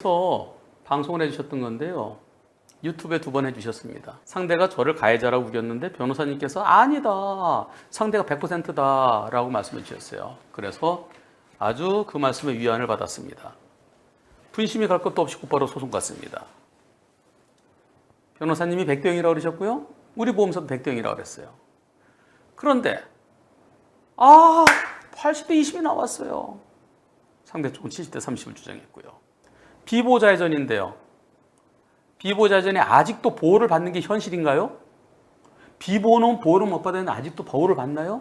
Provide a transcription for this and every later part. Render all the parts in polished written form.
그래서 방송을 해주셨던 건데요. 유튜브에 2번 해주셨습니다. 상대가 저를 가해자라고 우겼는데 변호사님께서 아니다, 상대가 100%다 라고 말씀해 주셨어요. 그래서 아주 그 말씀에 위안을 받았습니다. 분심이 갈 것도 없이 곧바로 소송 갔습니다. 변호사님이 100대 0이라고 그러셨고요. 우리 보험사도 100대 0이라고 그랬어요. 그런데 80대 20이 나왔어요. 상대 쪽은 70대 30을 주장했고요. 비보호자회전인데요. 비보호자회전이 아직도 보호를 받는 게 현실인가요? 비보호는 보호를 못 받았는데 아직도 보호를 받나요?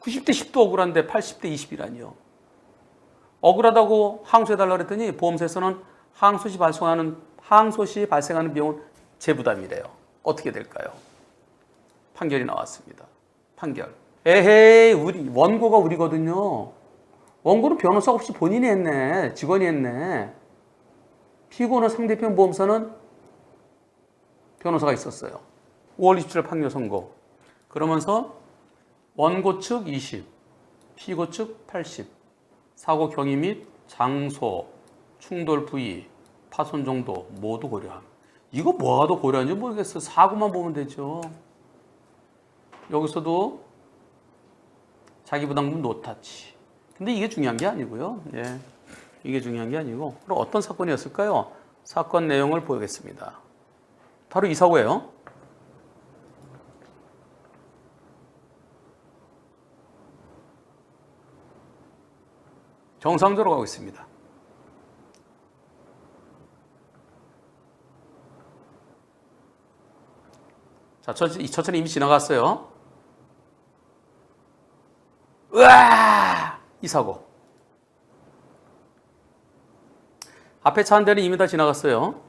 90대 10도 억울한데 80대 20이라니요. 억울하다고 항소해달라고 그랬더니 보험사에서는 항소 시 발생하는 비용은 제 부담이래요. 어떻게 될까요? 판결이 나왔습니다. 판결. 에헤이, 원고가 우리거든요. 원고는 변호사 없이 본인이 했네. 직원이 했네. 피고는 상대편 보험사는 변호사가 있었어요. 5월 27일 판결 선고. 그러면서 원고 측 20, 피고 측 80, 사고 경위 및 장소, 충돌 부위, 파손 정도 모두 고려함. 이거 뭐가 더 고려하는지 모르겠어요. 사고만 보면 되죠. 여기서도 자기 부담금 노타치. 근데 이게 중요한 게 아니고요. 예, 이게 중요한 게 아니고. 그럼 어떤 사건이었을까요? 사건 내용을 보겠습니다. 바로 이 사고예요. 정상적으로 가고 있습니다. 자, 이 첫째는 이미 지나갔어요. 으아! 이 사고. 앞에 차 한 대는 이미 다 지나갔어요.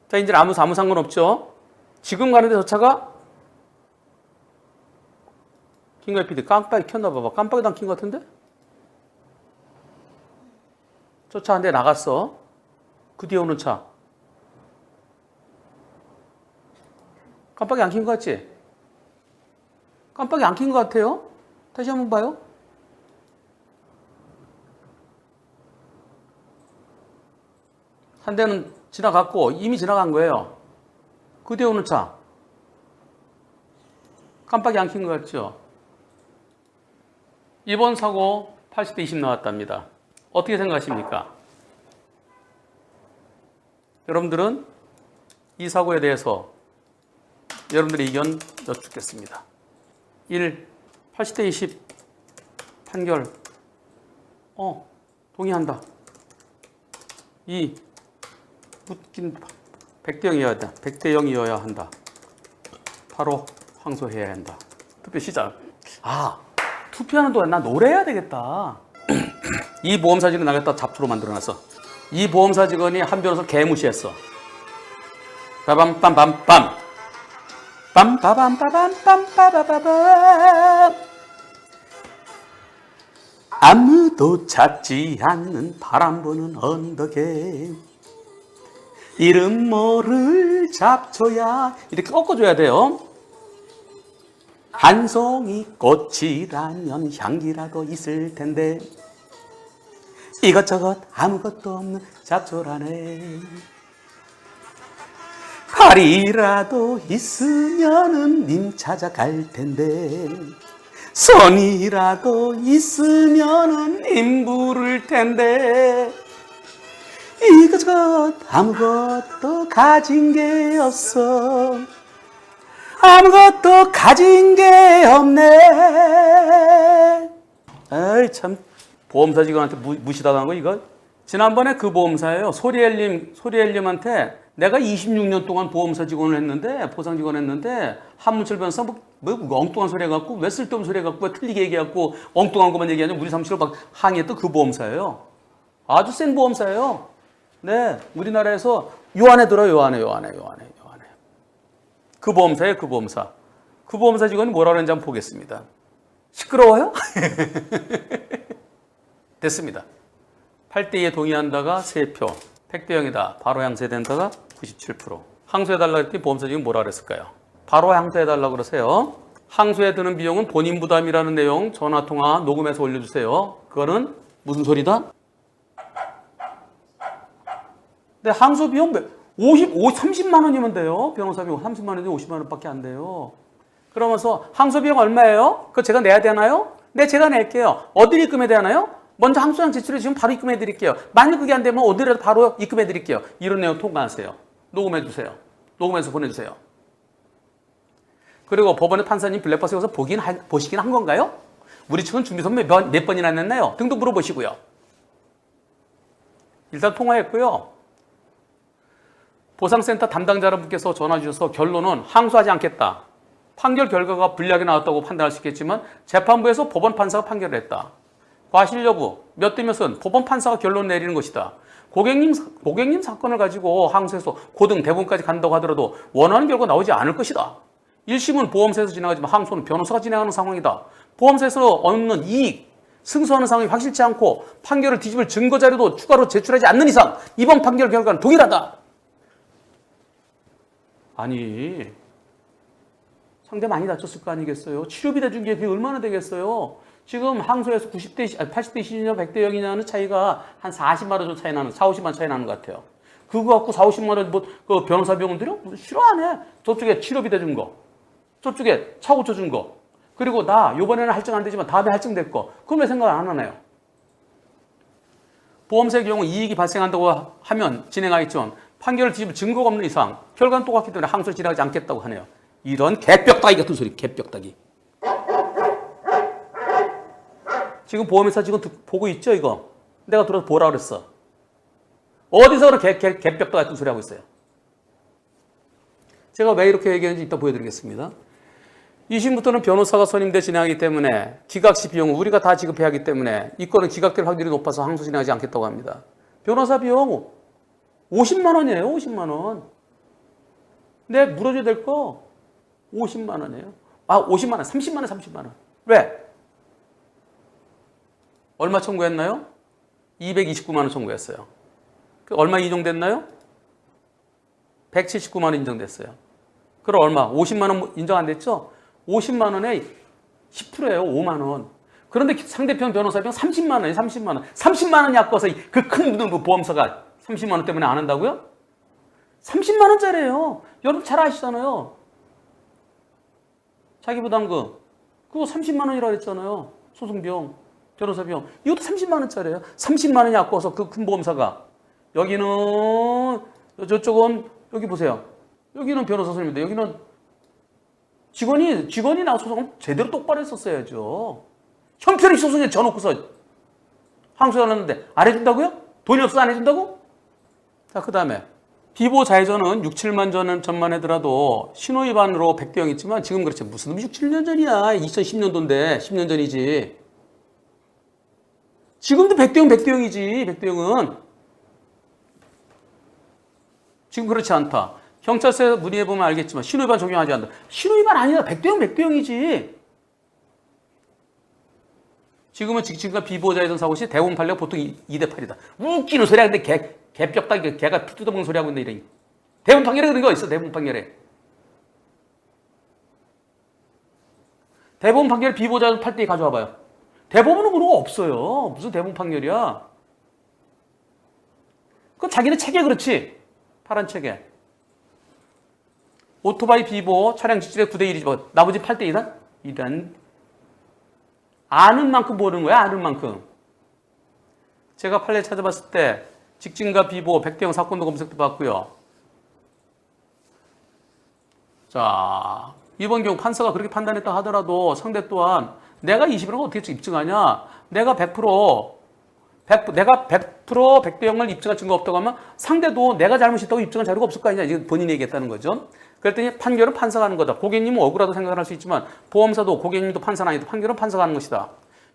자, 이제 아무 상관없죠. 지금 가는데 저 차가 김가희 PD 깜빡이 켰나 봐봐. 깜빡이도 안 킨 것 같은데? 저 차 한 대 나갔어. 그 뒤에 오는 차. 깜빡이 안 킨 것 같지? 깜빡이 안 킨 것 같아요? 다시 한번 봐요. 한 대는 지나갔고 이미 지나간 거예요. 그 뒤에 오는 차. 깜빡이 안 킨 것 같죠? 이번 사고 80대 20 나왔답니다. 어떻게 생각하십니까? 여러분들은 이 사고에 대해서 여러분들의 의견 여쭙겠습니다. 1. 80대 20 판결 동의한다. 2. 묻긴 100대 0이어야 한다. 100대 0이어야 한다. 바로 항소해야 한다. 투표 시작. 투표하는 동안 나 노래해야 되겠다. 이 보험사 직원 나겠다 잡초로 만들어놨어. 이 보험사 직원이 한 변호사 개무시했어. 빠밤빰빰빰 빰빠밤빠밤빰빠바바밤. 아무도 찾지 않는 바람 부는 언덕에 이름 모를 잡초야. 이렇게 꺾어줘야 돼요. 한 송이 꽃이라면 향기라도 있을 텐데 이것저것 아무것도 없는 잡초라네. 팔이라도 있으면은 님 찾아갈 텐데 손이라도 있으면은 님 부를 텐데 이것저것 아무것도 가진 게 없어. 아무것도 가진 게 없네. 에이, 참, 보험사 직원한테 무시당한 거 이거? 지난번에 그 보험사예요. 소리엘님한테 내가 26년 동안 보험사 직원을 했는데, 보상 직원 했는데, 한문철 변호사 뭐 엉뚱한 소리 해갖고, 왜 쓸데없는 소리 해갖고, 왜 틀리게 얘기해갖고, 엉뚱한 것만 얘기하냐, 우리 사무실로 막 항의했던 그 보험사예요. 아주 센 보험사예요. 네, 우리나라에서 요 안에 들어요, 요 안에. 그 보험사예요, 그 보험사. 그 보험사 직원이 뭐라 그랬는지 한번 보겠습니다. 시끄러워요? 됐습니다. 8대2에 동의한다가 3표, 100대 0이다. 바로 항소해된다가 97%. 항소해달라고 했더니 보험사 직원이 뭐라 그랬을까요? 바로 항소해달라고 그러세요. 항소에 드는 비용은 본인 부담이라는 내용 전화통화 녹음해서 올려주세요. 그거는 무슨 소리다? 근데 항소 비용 30만 원이면 돼요. 변호사 비용 30만 원인데 50만 원밖에 안 돼요. 그러면서 항소 비용 얼마예요? 그거 제가 내야 되나요? 네, 제가 낼게요. 어디를 입금해야 되나요? 먼저 항소장 제출해 지금 바로 입금해 드릴게요. 만약 그게 안 되면 어디라도 바로 입금해 드릴게요. 이런 내용 통과하세요. 녹음해 주세요. 녹음해서 보내주세요. 그리고 법원의 판사님 블랙박스 가서 보시긴 한 건가요? 우리 측은 준비서 몇 번이나 냈나요? 등도 물어보시고요. 일단 통화했고요. 보상센터 담당자분께서 전화 주셔서 결론은 항소하지 않겠다. 판결 결과가 불리하게 나왔다고 판단할 수 있겠지만 재판부에서 법원 판사가 판결을 했다. 과실 여부, 몇 대 몇은 법원 판사가 결론 내리는 것이다. 고객님 사건을 가지고 항소해서 고등 대법원까지 간다고 하더라도 원하는 결과 나오지 않을 것이다. 1심은 보험사에서 진행하지만 항소는 변호사가 진행하는 상황이다. 보험사에서 얻는 이익, 승소하는 상황이 확실치 않고 판결을 뒤집을 증거 자료도 추가로 제출하지 않는 이상 이번 판결 결과는 동일하다. 아니, 상대 많이 다쳤을 거 아니겠어요? 치료비 대준 게 그게 얼마나 되겠어요? 지금 항소에서 80대 20이냐 100대 0이냐는 차이가 한 40만 원 정도 차이 나는, 4, 50만 차이 나는 것 같아요. 그거 갖고 4, 50만 원 그 변호사 비용을 들여? 싫어 안 해. 저쪽에 치료비 대준 거, 저쪽에 차 고쳐준 거, 그리고 나 요번에는 할증 안 되지만 다음에 할증될 거, 그럼 왜 생각 안 하나요? 보험사의 경우 이익이 발생한다고 하면 진행하겠지만 판결을 뒤집을 증거가 없는 이상 결과는 똑같기 때문에 항소를 진행하지 않겠다고 하네요. 이런 개벽다기 같은 소리, 개벽다기. 지금 보험회사 지금 보고 있죠, 이거? 내가 들어서 보라 그랬어. 어디서 그런 개벽다기 같은 소리 하고 있어요? 제가 왜 이렇게 얘기하는지 이따 보여드리겠습니다. 2심부터는 변호사가 선임돼 진행하기 때문에 기각시 비용은 우리가 다 지급해야 하기 때문에 이 건은 기각될 확률이 높아서 항소 진행하지 않겠다고 합니다. 변호사 비용 50만 원이에요, 50만 원. 내 물어줘야 될 거 50만 원이에요. 아, 50만 원, 30만 원, 30만 원. 왜? 얼마 청구했나요? 229만 원 청구했어요. 얼마 인정됐나요? 179만 원 인정됐어요. 그럼 얼마? 50만 원 인정 안 됐죠? 50만 원에 10%예요. 5만 원. 그런데 상대편 변호사 비용 30만 원이에요. 30만 원. 30만 원이 아까워서 그 큰 보험사가 30만 원 때문에 안 한다고요? 30만 원짜리예요. 여러분 잘 아시잖아요. 자기 부담금. 그거 30만 원이라고 했잖아요. 소송비용, 변호사 비용. 이것도 30만 원짜리예요. 30만 원이 아까워서 그 큰 보험사가. 여기는, 저쪽은, 여기 보세요. 여기는 변호사 선임인데 여기는 직원이 나와서 소송을 제대로 똑바로 했었어야죠. 형편없이 소송에 져놓고서 항소하는데 안 해준다고요? 돈이 없어서 안 해준다고? 자, 그 다음에 비보 자해전은 6, 7만 전만 하더라도 신호위반으로 100대 0 있지만 지금 그렇지. 무슨 6, 7년 전이야. 2010년도인데 10년 전이지. 지금도 100대 0, 100대 0이지. 100대 0은. 지금 그렇지 않다. 경찰서에 문의해보면 알겠지만 신호위반 적용하지 않는다. 신호위반 아니라 100대 0, 100대 0이지. 지금은 직진과 비보자회전 사고 시 대부분 판례가 보통 2대 8이다. 웃기는 소리야. 근데 개벽다기 개가 피 뜯어먹는 소리 하고 있는데 이래. 대부분 판결에 그런 거 있어. 대부분 판결에. 대부분 판결에 비보자회전 8대 2 가져와 봐요. 대법원은 그런 거 없어요. 무슨 대부분 판결이야. 그건 자기네 책에 그렇지. 파란 책에. 오토바이 비보 차량 직진에 9대 1이지 뭐 나머지 8대 2다? 이런 아는 만큼 모르는 거야. 아는 만큼. 제가 판례 찾아봤을 때 직진과 비보 100대 0 사건도 검색도 봤고요. 자, 이번 경우 판사가 그렇게 판단했다 하더라도 상대 또한 내가 20이라고 어떻게 입증하냐? 내가 100% 100대 0을 입증할 증거가 없다고 하면 상대도 내가 잘못했다고 입증할 자료가 없을 거 아니냐. 이게 본인이 얘기했다는 거죠. 그랬더니 판결은 판사가 하는 거다. 고객님은 억울하다고 생각할 수 있지만 보험사도 고객님도 판사는 아니고 판결은 판사가 하는 것이다.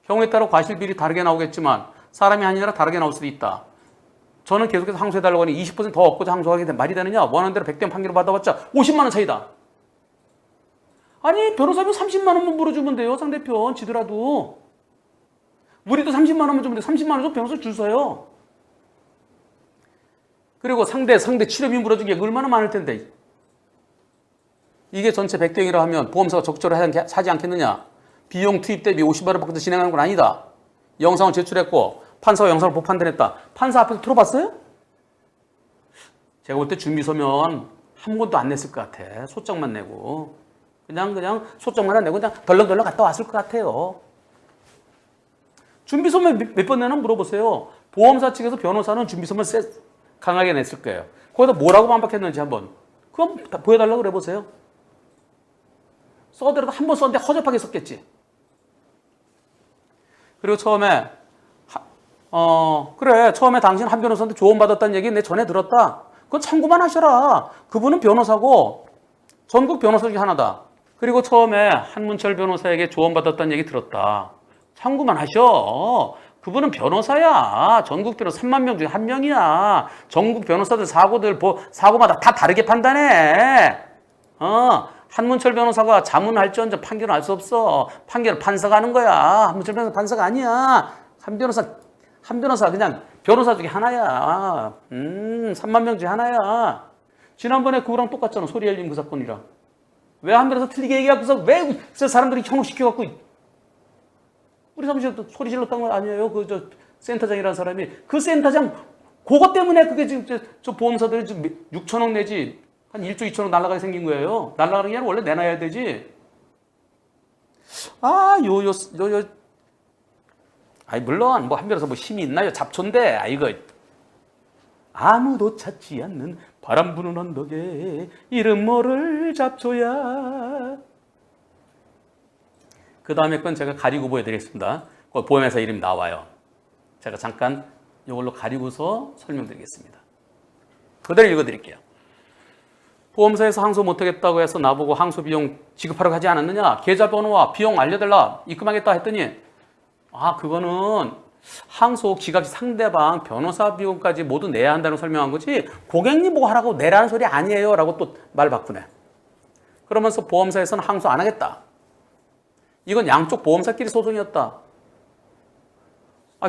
경우에 따라 과실비율이 다르게 나오겠지만 사람이 아니라 다르게 나올 수도 있다. 저는 계속해서 항소해달라고 하니 20% 더 얻고자 항소하게 된 말이 되느냐? 원하는 대로 100대 0 판결을 받아봤자 50만 원 차이다. 아니 변호사비 30만 원만 물어주면 돼요. 상대편 지더라도. 우리도 30만 원만 주면 돼. 30만 원 좀 변호사 줄 서요. 그리고 상대 치료비 물어준 게 얼마나 많을 텐데. 이게 전체 100대 0이라 하면 보험사가 적절히 하지 않겠느냐? 비용 투입 대비 50만원 밖에서 진행하는 건 아니다. 영상을 제출했고 판사가 영상을 보고 판단했다. 판사 앞에서 들어봤어요? 제가 볼 때 준비서면 한 권도 안 냈을 것 같아. 소장만 내고 그냥 소장만 안 내고 그냥 덜렁덜렁 갔다 왔을 것 같아요. 준비서면 몇 번 내나 물어보세요. 보험사 측에서 변호사는 준비서면 강하게 냈을 거예요. 거기다 뭐라고 반박했는지 한번 그럼 다 보여달라고 그래 보세요. 써더라도 한 번 썼는데 허접하게 썼겠지. 그리고 처음에 그래 처음에 당신 한 변호사한테 조언받았다는 얘기 내 전에 들었다. 그건 참고만 하셔라. 그분은 변호사고 전국 변호사 중에 하나다. 그리고 처음에 한문철 변호사에게 조언받았다는 얘기 들었다. 참고만 하셔. 그분은 변호사야. 전국 변호사 3만 명 중에 한 명이야. 전국 변호사들 사고마다 다 다르게 판단해. 한문철 변호사가 자문할지언정 판결은 알 수 없어. 판결은 판사가 하는 거야. 한문철 변호사 판사가 아니야. 한 변호사 그냥 변호사 중에 하나야. 3만 명 중에 하나야. 지난번에 그거랑 똑같잖아. 소리엘림 그 사건이랑. 왜 한 변호사 틀리게 얘기하고서 왜 사람들이 현혹시켜갖고 우리 사무실에 소리 질렀던 건 아니에요. 그 센터장이라는 사람이 그 센터장 그것 때문에 그게 지금 저 보험사들이 지금 6천억 내지 한 1조 2천억 날아가게 생긴 거예요. 날아가는 게 아니라 원래 내놔야 되지. 물론 뭐 한 변호사 뭐 힘이 있나요? 잡초인데 이거 아무도 찾지 않는 바람 부는 언덕에 이름 모를 잡초야. 그 다음에 건 제가 가리고 보여드리겠습니다. 보험회사 이름이 나와요. 제가 잠깐 이걸로 가리고서 설명드리겠습니다. 그대로 읽어드릴게요. 보험사에서 항소 못하겠다고 해서 나보고 항소 비용 지급하라고 하지 않았느냐? 계좌번호와 비용 알려달라. 입금하겠다 했더니 그거는 항소 기각 상대방 변호사 비용까지 모두 내야 한다는 설명한 거지 고객님 보고 하라고 내라는 소리 아니에요 라고 또 말 바꾸네. 그러면서 보험사에서는 항소 안 하겠다. 이건 양쪽 보험사끼리 소송이었다.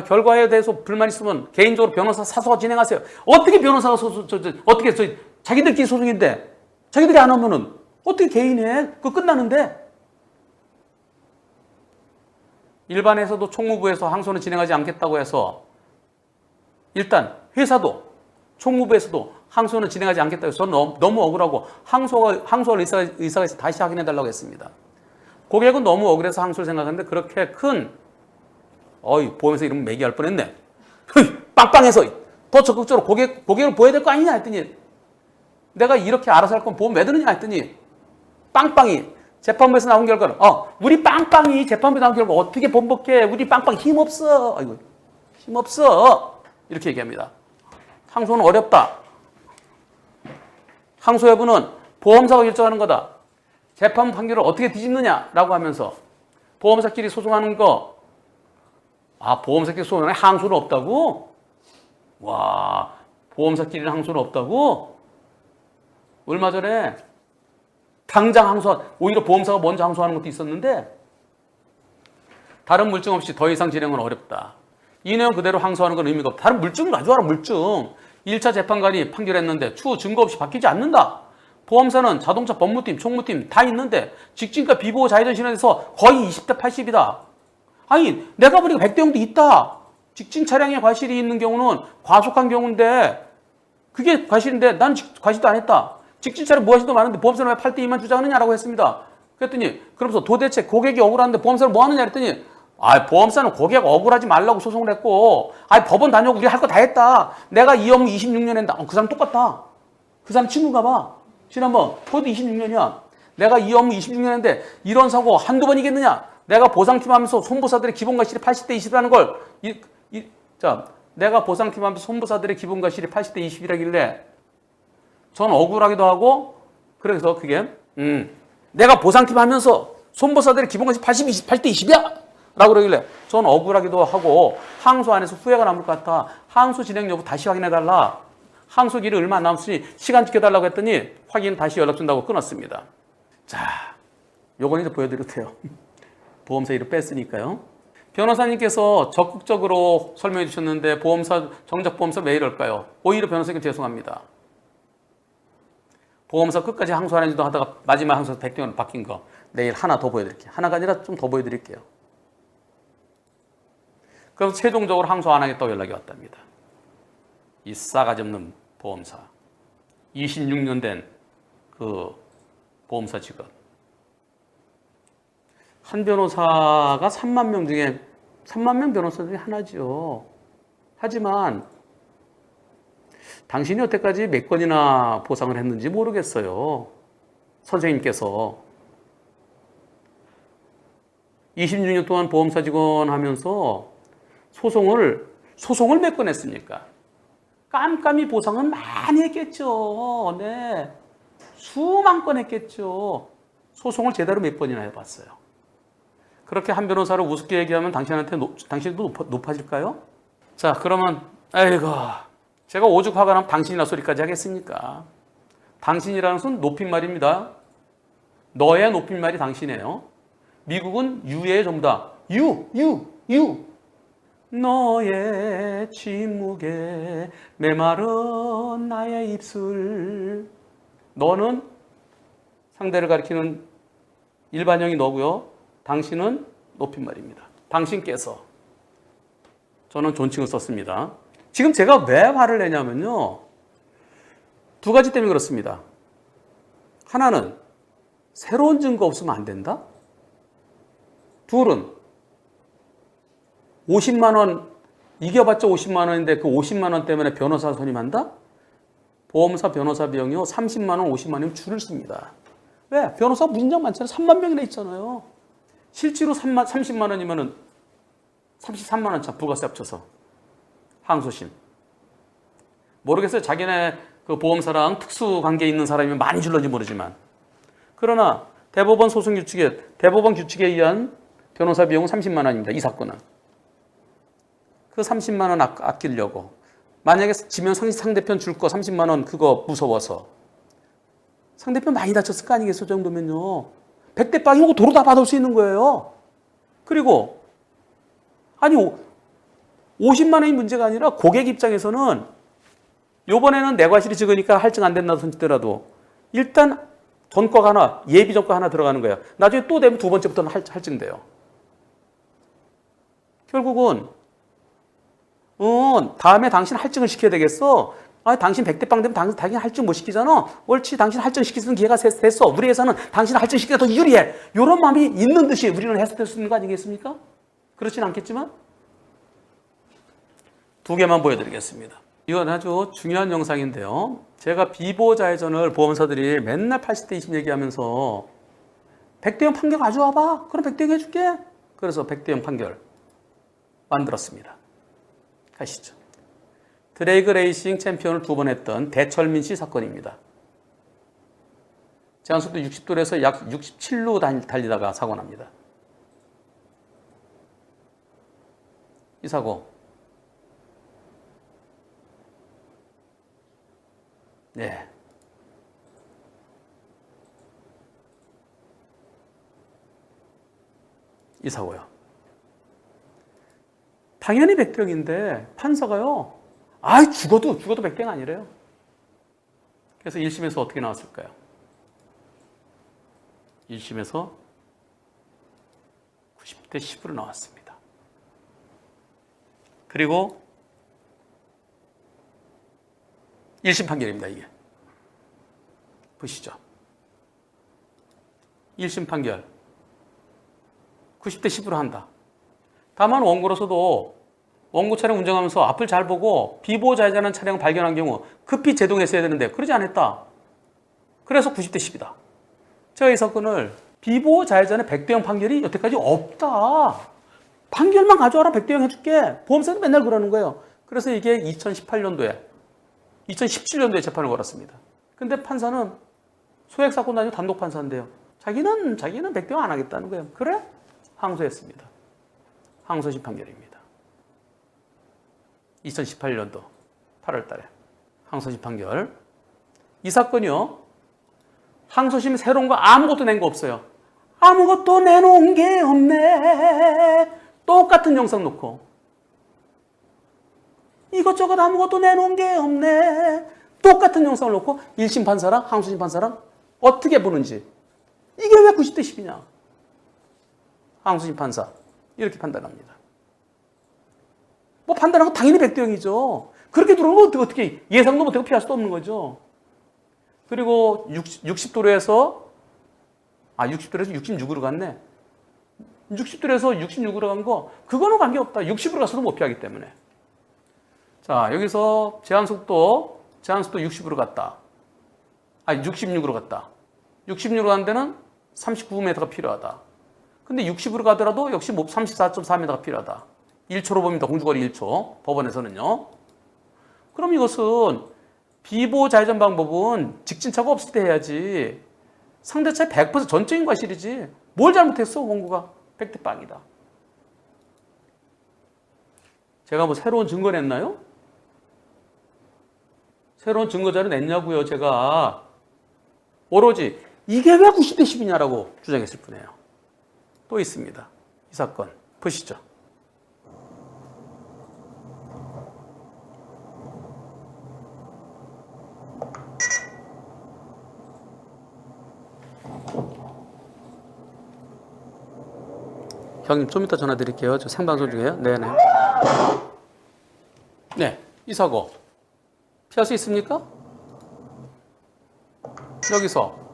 결과에 대해서 불만 있으면 개인적으로 변호사 사소가 진행하세요. 어떻게 변호사가 어떻게 자기들끼리 소송인데 자기들이 안 하면은 어떻게 개인이 해? 그거 끝나는데. 일반에서도 총무부에서 항소는 진행하지 않겠다고 해서 일단 회사도 총무부에서도 항소는 진행하지 않겠다고 해서 저는 너무 억울하고 항소할 의사가 있어 다시 확인해달라고 했습니다. 고객은 너무 억울해서 항소를 생각하는데 그렇게 큰 보험에서 이러면 매기할 뻔했네. 빵빵해서 더 적극적으로 고객을 보여야 될 거 아니냐 했더니 내가 이렇게 알아서 할 건 보험 왜 드느냐 했더니 빵빵이 재판부에서 나온 결과는 우리 빵빵이 재판부에 나온 결과 어떻게 번복해. 우리 빵빵 힘없어. 힘없어. 이렇게 얘기합니다. 항소는 어렵다. 항소 여부는 보험사가 결정하는 거다. 재판 판결을 어떻게 뒤집느냐라고 하면서 보험사끼리 소송하는 거 보험사끼리 소송하는 항소는 없다고? 와, 보험사끼리는 항소는 없다고? 얼마 전에 당장 오히려 보험사가 먼저 항소하는 것도 있었는데 다른 물증 없이 더 이상 진행은 어렵다. 이 내용 그대로 항소하는 건 의미가 없다. 다른 물증을 가져와라. 물증. 1차 재판관이 판결했는데 추후 증거 없이 바뀌지 않는다. 보험사는 자동차 법무팀, 총무팀 다 있는데 직진과 비보호 자회전 신원에서 거의 20대 80이다. 내가 보니까 100대 0도 있다. 직진 차량에 과실이 있는 경우는 과속한 경우인데 그게 과실인데 난 과실도 안 했다. 직진 차량 무과실도 많은데 보험사는 왜 8대 2만 주장하느냐라고 했습니다. 그랬더니 그러면서 도대체 고객이 억울한데 보험사는 뭐 하느냐 했더니 보험사는 고객 억울하지 말라고 소송을 했고 법원 다녀오고 우리 할 거 다 했다. 내가 이 업무 26년 했다. 그 사람 똑같다. 그 사람 친구인가 봐. 지난번 그것도 26년이야. 내가 이 업무 26년 했는데 이런 사고 한두 번이겠느냐. 내가 보상팀 하면서 손보사들의 기본과실이 80대 20이라는 걸 내가 보상팀 하면서 손보사들의 기본과실이 80대 20이라길래 전 억울하기도 하고 그래서 그게 내가 보상팀 하면서 손보사들의 기본과실 80대 20이야 라고 그러길래 전 억울하기도 하고 항소 안에서 후회가 남을 것 같아. 항소 진행 여부 다시 확인해달라. 항소 기일이 얼마 안 남았으니 시간 지켜달라고 했더니 확인 다시 연락 준다고 끊었습니다. 자, 요건 이제 보여드려도 돼요. 보험사 이름 뺐으니까요. 변호사님께서 적극적으로 설명해 주셨는데 정작 보험사 왜 이럴까요? 오히려 변호사님께 죄송합니다. 보험사 끝까지 항소 안 해주도 하다가 마지막 항소 100대 0으로 바뀐 거 내일 하나 더 보여드릴게요. 하나가 아니라 좀 더 보여드릴게요. 그래서 최종적으로 항소 안 하겠다고 연락이 왔답니다. 이 싸가지 없는 보험사. 26년 된 그 보험사 직원. 한 변호사가 3만 명 중에 3만 명 변호사 중에 하나죠. 하지만 당신이 여태까지 몇 건이나 보상을 했는지 모르겠어요. 선생님께서 26년 동안 보험사 직원 하면서 소송을 몇 건 했습니까? 깜깜이 보상은 많이 했겠죠. 네. 수만 건 했겠죠. 소송을 제대로 몇 번이나 해봤어요. 그렇게 한 변호사를 우습게 얘기하면 당신도 높아질까요? 자, 그러면 아이고, 제가 오죽 화가 나면 당신이나 소리까지 하겠습니까? 당신이라는 것은 높임말입니다. 너의 높임말이 당신이에요. 미국은 유의 전부 다 유. 너의 침묵에 메마른 나의 입술. 너는 상대를 가리키는 일반형이 너고요. 당신은 높임말입니다. 당신께서. 저는 존칭을 썼습니다. 지금 제가 왜 화를 내냐면요. 두 가지 때문에 그렇습니다. 하나는 새로운 증거 없으면 안 된다. 둘은 50만 원, 이겨봤자 50만 원인데 그 50만 원 때문에 변호사 선임한다? 보험사 변호사 비용이요. 30만 원, 50만 원이면 줄을 씁니다. 왜? 변호사 무진장 많잖아요. 3만 명이나 있잖아요. 실제로 30만 원이면은 33만 원 차 부가세 합쳐서 항소심. 모르겠어요. 자기네 그 보험사랑 특수 관계에 있는 사람이면 많이 줄는지 모르지만. 그러나 대법원 소송 규칙에 대법원 규칙에 의한 변호사 비용은 30만 원입니다. 이 사건은. 그 30만 원 아끼려고. 만약에 지면 상대편 줄 거 30만 원 그거 무서워서. 상대편 많이 다쳤을 거 아니겠어, 정도면요. 100대 빵이고 도로 다 받을 수 있는 거예요. 그리고 아니 50만 원이 문제가 아니라 고객 입장에서는 요번에는 내 과실이 적으니까 할증 안 된다고 손치더라도 일단 전과가 하나, 예비 전과 하나 들어가는 거예요. 나중에 또 되면 두 번째부터는 할증돼요. 결국은 다음에 당신 할증을 시켜야 되겠어. 당신 100대 빵 되면 당신 할증 못 시키잖아. 옳지, 당신 할증 시킬 수 있는 기회가 됐어. 우리 회사는 당신 할증 시키기가 더 유리해. 이런 마음이 있는 듯이 우리는 해석될 수 있는 거 아니겠습니까? 그렇진 않겠지만 두 개만 보여드리겠습니다. 이건 아주 중요한 영상인데요. 제가 비보자회전을 보험사들이 맨날 80대 20 얘기하면서 100대 0 판결 가져와봐. 그럼 100대 0 해줄게. 그래서 100대 0 판결 만들었습니다. 가시죠. 드래그 레이싱 챔피언을 2번 했던 대철민 씨 사건입니다. 제한속도 60도에서 약 67로 달리다가 사고 납니다. 이 사고. 네. 이 사고요. 당연히 100대 0인데 판사가요. 죽어도 100대 0 아니래요. 그래서 1심에서 어떻게 나왔을까요? 1심에서 90대 10으로 나왔습니다. 그리고 1심 판결입니다, 이게. 보시죠. 1심 판결. 90대 10으로 한다. 다만 원고로서도 원고 차량 운전하면서 앞을 잘 보고 비보호자이자는 차량을 발견한 경우 급히 제동했어야 되는데 그러지 않았다. 그래서 90대 10이다. 제가 이 사건을 비보호자이자는 100대 0 판결이 여태까지 없다. 판결만 가져와라 100대 0 해줄게. 보험사는 맨날 그러는 거예요. 그래서 이게 2017년도에 재판을 걸었습니다. 근데 판사는 소액사건 아니고 단독 판사인데요. 자기는 100대 0 안 하겠다는 거예요. 그래? 항소했습니다. 항소심 판결입니다. 2018년도 8월 달에 항소심 판결. 이 사건이요. 항소심이 새로운 거 아무것도 낸 거 없어요. 아무것도 내놓은 게 없네. 똑같은 영상 놓고. 이것저것 아무것도 내놓은 게 없네. 똑같은 영상을 놓고 1심 판사랑 항소심 판사랑 어떻게 보는지. 이게 왜 90대 10이냐. 항소심 판사 이렇게 판단합니다. 뭐 판단하고 당연히 100대 0이죠. 그렇게 들어오면 어떻게 예상도 못하고 피할 수도 없는 거죠. 그리고 60도로에서 66으로 갔네. 60도로에서 66으로 간 거 그거는 관계없다. 60으로 갔어도 못 피하기 때문에. 자, 여기서 제한속도 60으로 갔다. 66으로 갔다. 66으로 간 데는 39m가 필요하다. 근데 60으로 가더라도 역시 34.4m가 필요하다. 1초로 봅니다. 공주거리 1초. 법원에서는요. 그럼 이것은 비보자회전 방법은 직진차가 없을 때 해야지. 상대차의 100% 전적인 과실이지. 뭘 잘못했어? 원고가 100대 빵이다. 제가 뭐 새로운 증거 냈나요? 새로운 증거자료 냈냐고요. 제가 오로지 이게 왜 90대 10이냐라고 주장했을 뿐이에요. 또 있습니다. 이 사건 보시죠. 형님 좀 이따 전화 드릴게요. 저 생방송 중이에요. 네네. 네, 이 사고 피할 수 있습니까? 여기서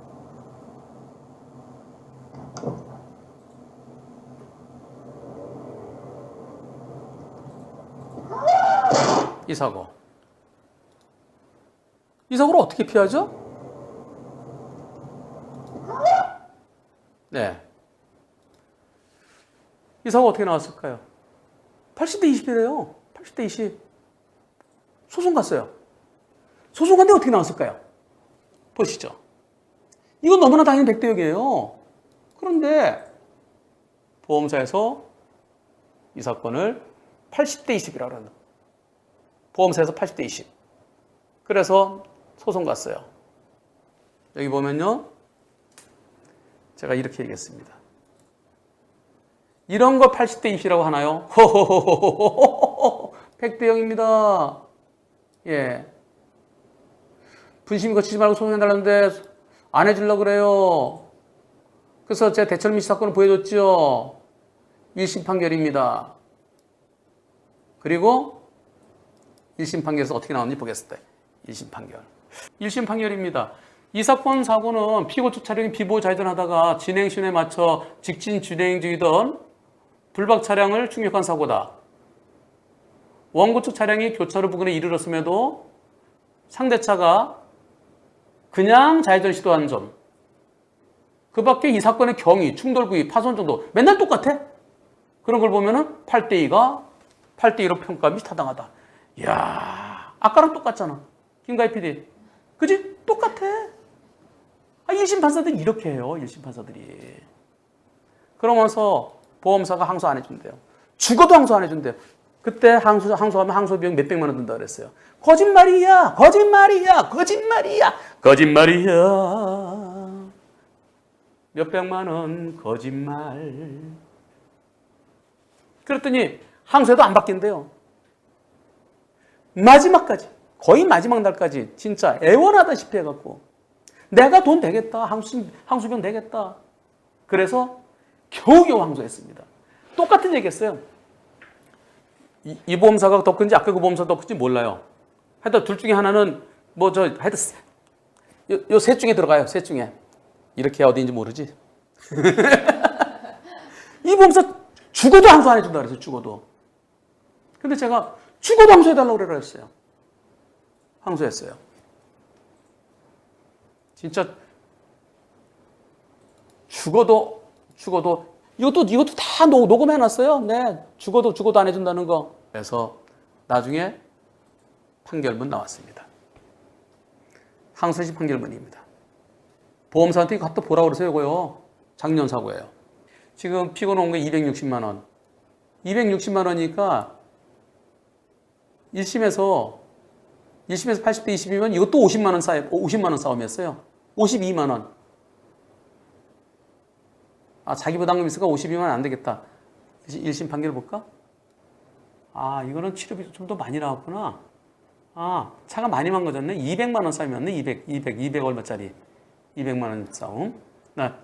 이 사고를 어떻게 피하죠? 네. 이 사고 어떻게 나왔을까요? 80대 20이래요. 80대 20. 소송 갔어요. 소송 갔는데 어떻게 나왔을까요? 보시죠. 이건 너무나 당연히 100대 0이에요. 그런데 보험사에서 이 사건을 80대 20이라고 합니다. 보험사에서 80대 20. 그래서 소송 갔어요. 여기 보면요. 제가 이렇게 얘기했습니다. 이런 거 80대 20이라고 하나요? 호호호호호호호 100대 0입니다. 예. 분심이 거치지 말고 소송해달라는데 안 해주려고 그래요. 그래서 제가 대철민 씨 사건을 보여줬죠. 1심 판결입니다. 그리고 1심 판결에서 어떻게 나오는지 보겠습니다. 1심 판결. 1심 판결입니다. 이 사건 사고는 피고 측 차량이 비보자회전하다가 진행시간에 맞춰 직진 진행 중이던 불박 차량을 충격한 사고다. 원고 측 차량이 교차로 부근에 이르렀음에도 상대차가 그냥 좌회전 시도한 점. 그 밖에 이 사건의 경위, 충돌 부위, 파손 정도 맨날 똑같아. 그런 걸 보면은 8대 2로 평가 및 타당하다. 이야, 아까랑 똑같잖아. 김가희 PD. 그지? 똑같아. 1심 판사들이 이렇게 해요. 1심 판사들이. 그러면서 보험사가 항소 안 해준대요. 죽어도 항소 안 해준대요. 그때 항소하면 항소 비용 몇백만 원 든다 그랬어요. 거짓말이야. 몇백만 원 거짓말. 그랬더니 항소해도 안 바뀐대요. 마지막까지, 거의 마지막 날까지 진짜 애원하다시피 해갖고 내가 돈 되겠다. 항소비용 되겠다. 그래서 겨우겨우 항소했습니다. 똑같은 얘기했어요. 이 보험사가 더 큰지 아까 그 보험사가 더 큰지 몰라요. 하여튼 둘 중에 하나는 하여튼 요 셋 중에 들어가요. 셋 중에. 이렇게 어디인지 모르지. 이 보험사 죽어도 항소 안 해준다 그랬어요. 죽어도. 근데 제가 죽어도 항소해달라고 그래라 했어요. 항소했어요. 진짜 죽어도 이것도 다 녹음해놨어요. 네, 죽어도 안 해준다는 거. 그래서 나중에 판결문 나왔습니다. 항소심 판결문입니다. 보험사한테 이거 갖다 보라고 그러세요. 이거요. 작년 사고예요. 지금 피고 나온 게 260만 원. 260만 원이니까 1심에서 80대 20이면 이것도 50만 원 싸움이었어요. 52만 원. 자기 부담금 있으니까 52만 원 안 되겠다. 1심 판결 볼까? 이거는 치료비 좀 더 많이 나왔구나. 아, 차가 많이 망가졌네. 200만 원 싸움이었네. 200 얼마짜리. 200만 원 싸움.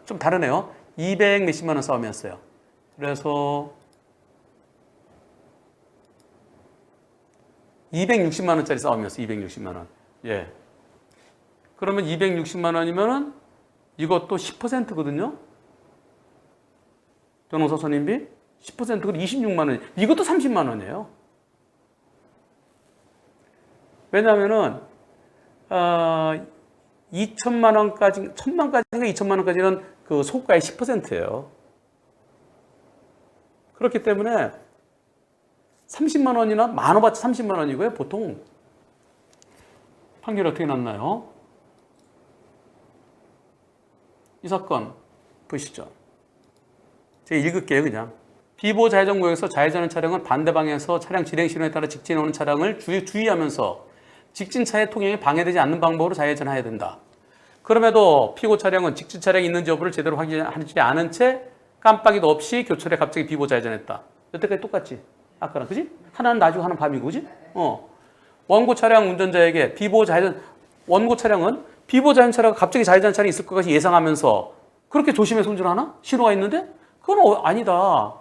좀 다르네요. 200 몇십만 원 싸움이었어요. 그래서 260만 원짜리 싸움이었어요. 260만 원. 예. 그러면 260만 원이면은 이것도 10%거든요. 변호사 선임비 10%가 26만 원. 이것도 30만 원이에요. 왜냐하면은 2천만 원까지, 1,000만까지가 2천만 원까지는 그 소가의 10%예요. 그렇기 때문에 30만 원이나 많아봤자 30만 원이고요. 보통 판결이 어떻게 났나요? 이 사건 보시죠. 제가 읽을게요. 그냥. 비보호 좌회전 구역에서 좌회전하는 차량은 반대 방향에서 차량 진행 신호에 따라 직진해 오는 차량을 주의하면서 직진차의 통행에 방해되지 않는 방법으로 좌회전해야 된다. 그럼에도 피고 차량은 직진 차량이 있는지 여부를 제대로 확인하지 않은 채 깜빡이도 없이 교차로에 갑자기 비보호 좌회전했다. 여태까지 똑같지? 아까랑, 그지? 하나는 낮이고 하나는 밤이고, 그지? 원고 차량 운전자에게 비보호 좌회전, 원고 차량은 비보호 좌회전 차량가 갑자기 좌회전 차량이 있을 것 같이 예상하면서 그렇게 조심해서 운전하나? 신호가 있는데? 그건 아니다.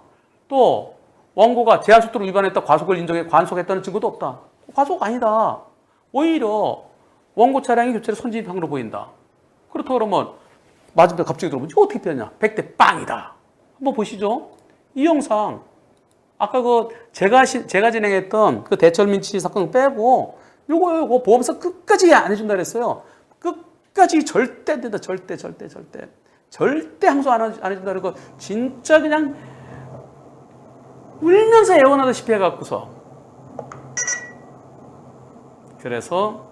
또 원고가 제한속도를 위반했다, 과속을 인정해 관속했다는 증거도 없다. 과속 아니다. 오히려 원고 차량이 교차로 선진입항으로 보인다. 그렇다 그러면 맞은편 갑자기 들어보면 이거 어떻게 피하냐? 100대 빵이다. 한번 보시죠. 이 영상 아까 그 제가 진행했던 그 대철민치 사건 빼고 요거 보험사 끝까지 안 해준다 그랬어요. 끝까지 절대 안 된다. 절대 항소 안 해준다. 그리고 진짜 그냥 울면서 애원하다시피 해갖고서 그래서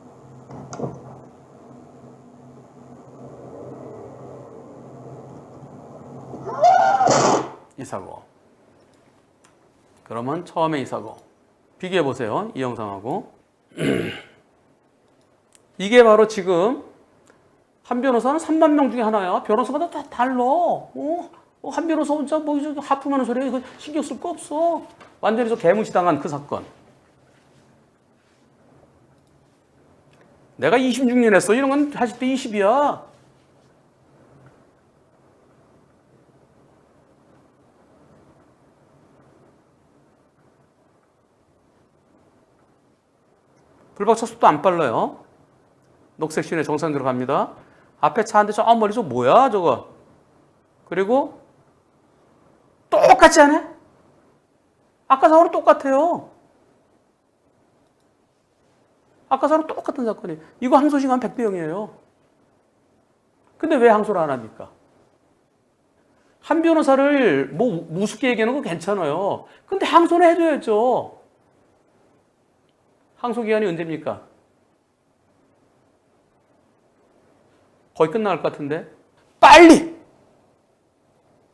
이 사고. 그러면 처음에 이 사고 비교해 보세요. 이 영상하고 이게 바로 지금 한 변호사는 3만 명 중에 하나야. 변호사마다 다 달라. 한 변호사 혼자 뭐 하품하는 소리야. 이거 신경 쓸 거 없어. 완전히 저 개무시당한 그 사건. 내가 26년 했어. 이런 건 하실 때 20이야. 불박차 속도 안 빨라요. 녹색 신호에 정상 들어갑니다. 앞에 차 한 대 저 멀리서 뭐야 저거. 그리고 똑같지 않아? 아까 사고랑 똑같아요. 아까 사고랑 똑같은 사건이. 이거 항소시간 100대 0이에요. 근데 왜 항소를 안 합니까? 한 변호사를 뭐 우습게 얘기하는 거 괜찮아요. 근데 항소는 해줘야죠. 항소 기간이 언제입니까? 거의 끝나갈 것 같은데. 빨리!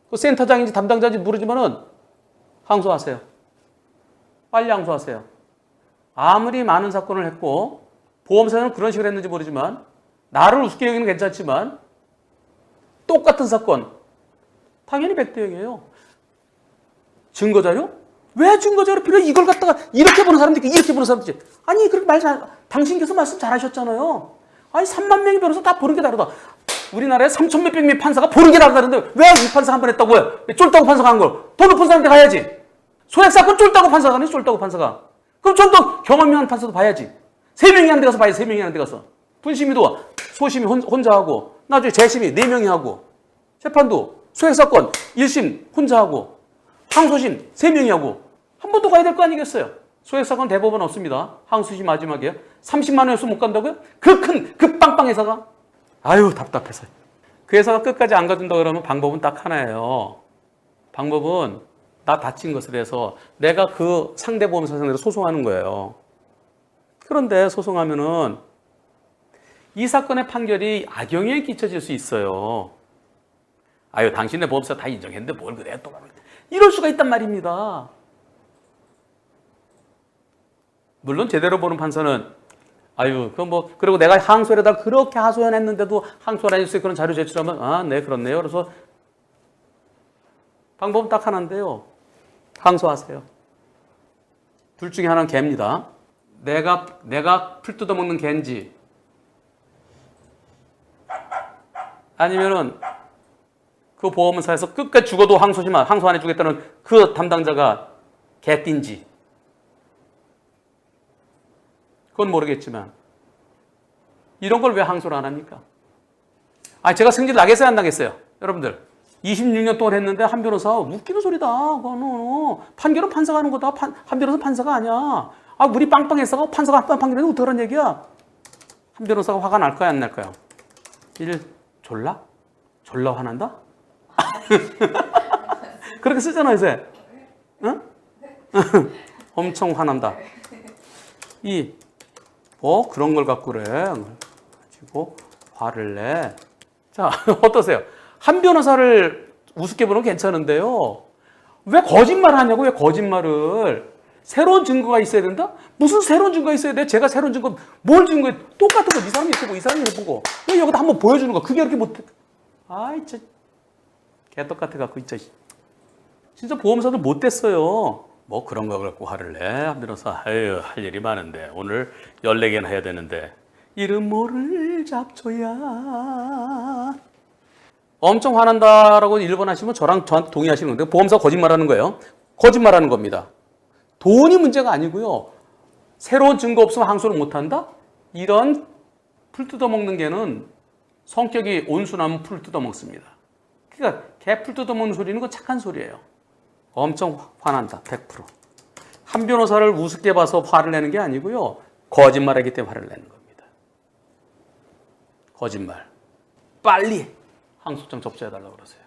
그 센터장인지 담당자인지 모르지만은 항소하세요. 빨리 항소하세요. 아무리 많은 사건을 했고 보험사는 그런 식으로 했는지 모르지만 나를 우습게 여기는 괜찮지만 똑같은 사건 당연히 100대 0이에요. 증거자료? 왜 증거자료 필요해? 이걸 갖다가 이렇게 보는 사람도 있고 이렇게 보는 사람도 있지. 아니 그렇게 당신께서 말씀 잘하셨잖아요. 아니 3만 명의 변호사 다 보는 게 다르다. 우리나라에 3천 몇백 명의 판사가 보는 게 다르다는데 왜 이 판사 한 번 했다고 해? 왜 쫄다고 판사가 한 걸? 돈 높은 사람한테 가야지. 소액사건 쫄다고 판사가 하네. 쫄다고 판사가. 그럼 좀 더 경험이 많은 판사도 봐야지. 3명이 한 데 가서 봐야지. 3명이 한 데 가서. 분심이도 소심이 혼자 하고 나중에 재심이 4명이 하고 재판도 소액사건 1심 혼자 하고 항소심 3명이 하고 한 번 더 가야 될 거 아니겠어요? 소액사건 대법원 없습니다. 항소심 마지막이에요. 30만 원이었으면 못 간다고요? 그 빵빵 회사가? 아유 답답해서. 그 회사가 끝까지 안 가준다 그러면 방법은 딱 하나예요. 방법은 나 다친 것을 해서 내가 그 상대 보험사 상대로 소송하는 거예요. 그런데 소송하면은 이 사건의 판결이 악영향에 끼쳐질 수 있어요. 아유 당신네 보험사 다 인정했는데 뭘 그래 또 이럴 수가 있단 말입니다. 물론 제대로 보는 판사는 아유 그리고 내가 항소에다 그렇게 하소연했는데도 항소를 안 했어요. 그런 자료 제출하면 아 네 그렇네요. 그래서 방법은 딱 하나인데요. 항소하세요. 둘 중에 하나는 개입니다. 내가 풀 뜯어먹는 개인지 아니면은 그 보험사에서 끝까지 죽어도 항소 안 해주겠다는 그 담당자가 개띠인지 그건 모르겠지만 이런 걸 왜 항소를 안 합니까? 제가 승질 나겠어요, 안 나겠어요? 여러분들 26년 동안 했는데 한 변호사 웃기는 소리다. 그거는 판결은 판사가 하는 거다. 한 변호사 판사가 아니야. 우리 빵빵했어. 판사가 판결했는데 어떡하란 얘기야? 한 변호사가 화가 날까요, 안 날까요? 졸라 화난다? 그렇게 쓰잖아 요새. 응? 엄청 화난다. 그런 걸 갖고 그래. 가지고 화를 내. 자, 어떠세요? 한 변호사를 우습게 보는 건 괜찮은데요. 왜 거짓말을 하냐고, 왜 거짓말을. 새로운 증거가 있어야 된다? 무슨 새로운 증거가 있어야 돼? 제가 새로운 증거, 뭘 증거해? 똑같은 거, 이 사람이 해보고, 이 사람이 해보고. 왜 여기다 한번 보여주는 거? 그게 이렇게 못해. 진짜. 개떡 같아갖고, 진짜 보험사들 못됐어요. 그런 거 갖고 화를 내. 한 변호사, 할 일이 많은데. 오늘 14개나 해야 되는데. 이름 모를 잡초야. 엄청 화난다라고 1번 하시면 저한테 동의하시는 건데 보험사가 거짓말하는 거예요. 거짓말하는 겁니다. 돈이 문제가 아니고요. 새로운 증거 없으면 항소를 못한다? 이런 풀 뜯어먹는 개는 성격이 온순하면 풀 뜯어먹습니다. 그러니까 개 풀 뜯어먹는 소리는 거 착한 소리예요. 엄청 화난다. 100%. 한 변호사를 우습게 봐서 화를 내는 게 아니고요. 거짓말하기 때문에 화를 내는 겁니다. 거짓말. 빨리 항소장 접수해달라고 그러세요.